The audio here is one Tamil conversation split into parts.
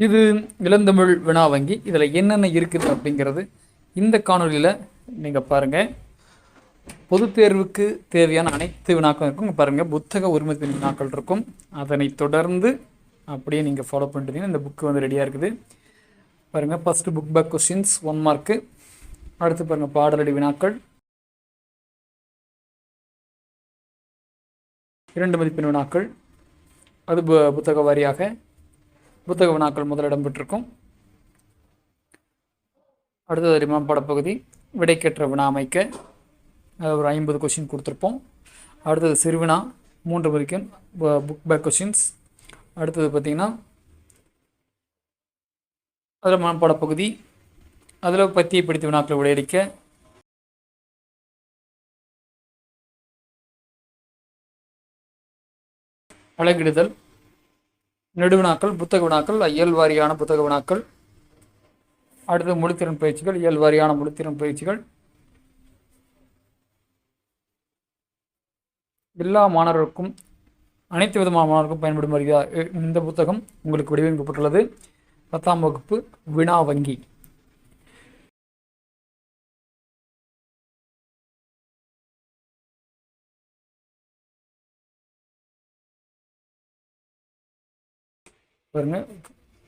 இது இளந்தமிழ் வினா வங்கி. இதில் என்னென்ன இருக்குது அப்படிங்கிறது இந்த காணொலியில் நீங்கள் பாருங்கள். பொது தேர்வுக்கு தேவையான அனைத்து வினாக்களும் இருக்கும். பாருங்கள், புத்தக உரிமத்தின் வினாக்கள் இருக்கும். அதனை தொடர்ந்து அப்படியே நீங்கள் ஃபாலோ பண்ணிட்டீங்கன்னா இந்த புக்கு வந்து ரெடியாக இருக்குது. பாருங்கள், first book back questions 1 mark. அடுத்து பாருங்கள், பாடலடி வினாக்கள் 2 மதிப்பெண் வினாக்கள். அது புத்தக வாரியாக புத்தக வினாக்கள் முதல் இடம் பெற்றிருக்கும். அடுத்தது பாடப்பகுதி விடைக்கற்ற வினா அமைக்க, அது ஒரு 50 கொஸ்டின் கொடுத்துருப்போம். அடுத்தது சிறுவினா 3 மதிப்பெண் புக் பேக் கொஸ்டின்ஸ். அடுத்தது பார்த்திங்கன்னா அதில் மனப்பாடப்பகுதி, அதில் பத்தியை பிடித்த வினாக்களை விடையளிக்க, அழகிடுதல், நெடுவினாக்கள், புத்தக வினாக்கள், இயல்வாரியான புத்தக வினாக்கள். அடுத்து மொழித்திறன் பயிற்சிகள், இயல்வாரியான மொழித்திறன் பயிற்சிகள். எல்லா மாணவர்களுக்கும், அனைத்து விதமான மாணவர்களுக்கும் பயன்படும் வகையாக இந்த புத்தகம் உங்களுக்கு வடிவமைக்கப்பட்டுள்ளது. 10ஆம் வகுப்பு வினா வங்கி. பாருங்க,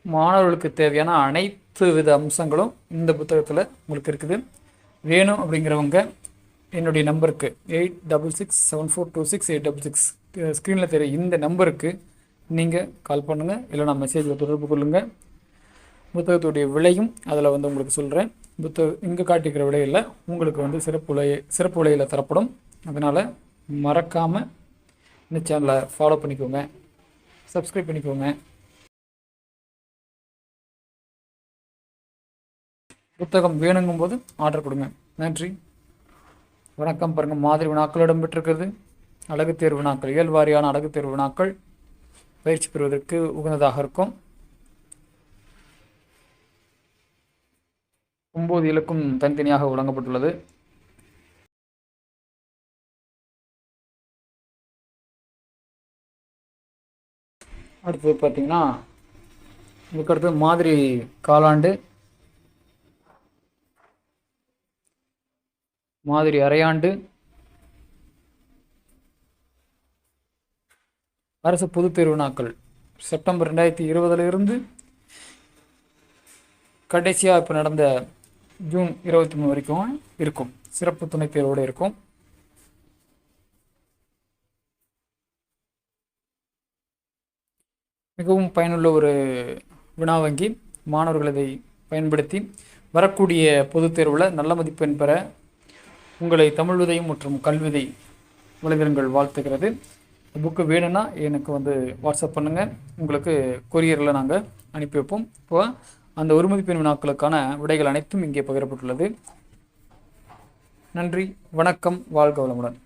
மாணவர்களுக்கு தேவையான அனைத்து வித அம்சங்களும் இந்த புத்தகத்தில் உங்களுக்கு இருக்குது. வேணும் அப்படிங்கிறவங்க என்னுடைய நம்பருக்கு 8667426866 ஸ்க்ரீனில் தெரிய இந்த நம்பருக்கு நீங்கள் கால் பண்ணுங்கள், இல்லைனா மெசேஜில் தொடர்பு கொள்ளுங்கள். புத்தகத்துடைய விலையும் அதில் வந்து உங்களுக்கு சொல்கிறேன். இங்கே காட்டிக்கிற விலையில் உங்களுக்கு வந்து சிறப்பு விலையில் தரப்படும். அதனால் மறக்காமல் இந்த சேனலை ஃபாலோ பண்ணிக்கோங்க, சப்ஸ்கிரைப் பண்ணிக்கோங்க. புத்தகம் வேணுங்கும்போது ஆர்டர் கொடுங்க. நன்றி, வணக்கம். பாருங்கள், மாதிரி வினாக்கள் இடம்பெற்றிருக்கிறது. அழகு தேர்வு வினாக்கள், இயல்வாரியான அழகு தேர்வு வினாக்கள் பயிற்சி பெறுவதற்கு உகந்ததாக இருக்கும். 9 இலக்கும் தனித்தனியாக வழங்கப்பட்டுள்ளது. அடுத்தது பார்த்தீங்கன்னா, இதுக்கடுத்து மாதிரி காலாண்டு, மாதிரி அரையாண்டு, அரசு பொதுத் தேர்வு வினாக்கள் செப்டம்பர் 2020 கடைசியாக இப்போ நடந்த ஜூன் 23 வரைக்கும் இருக்கும். சிறப்பு துணைத் தேர்வோடு இருக்கும். மிகவும் பயனுள்ள ஒரு வினா வங்கி. மாணவர்கள் இதை பயன்படுத்தி வரக்கூடிய பொதுத் தேர்வில் நல்ல மதிப்பெண் பெற உங்களை தமிழ் விதையும் மற்றும் கல்விதை வலைதளங்கள் வாழ்த்துக்கிறது. புக்கு வேணும்னா எனக்கு வந்து வாட்ஸ்அப் பண்ணுங்கள், உங்களுக்கு கொரியரில் நாங்கள் அனுப்பி வைப்போம். இப்போ அந்த ஒரு மதிப்பெண் வினாக்களுக்கான விடைகள் அனைத்தும் இங்கே பகிரப்பட்டுள்ளது. நன்றி, வணக்கம், வாழ்க வளமுடன்.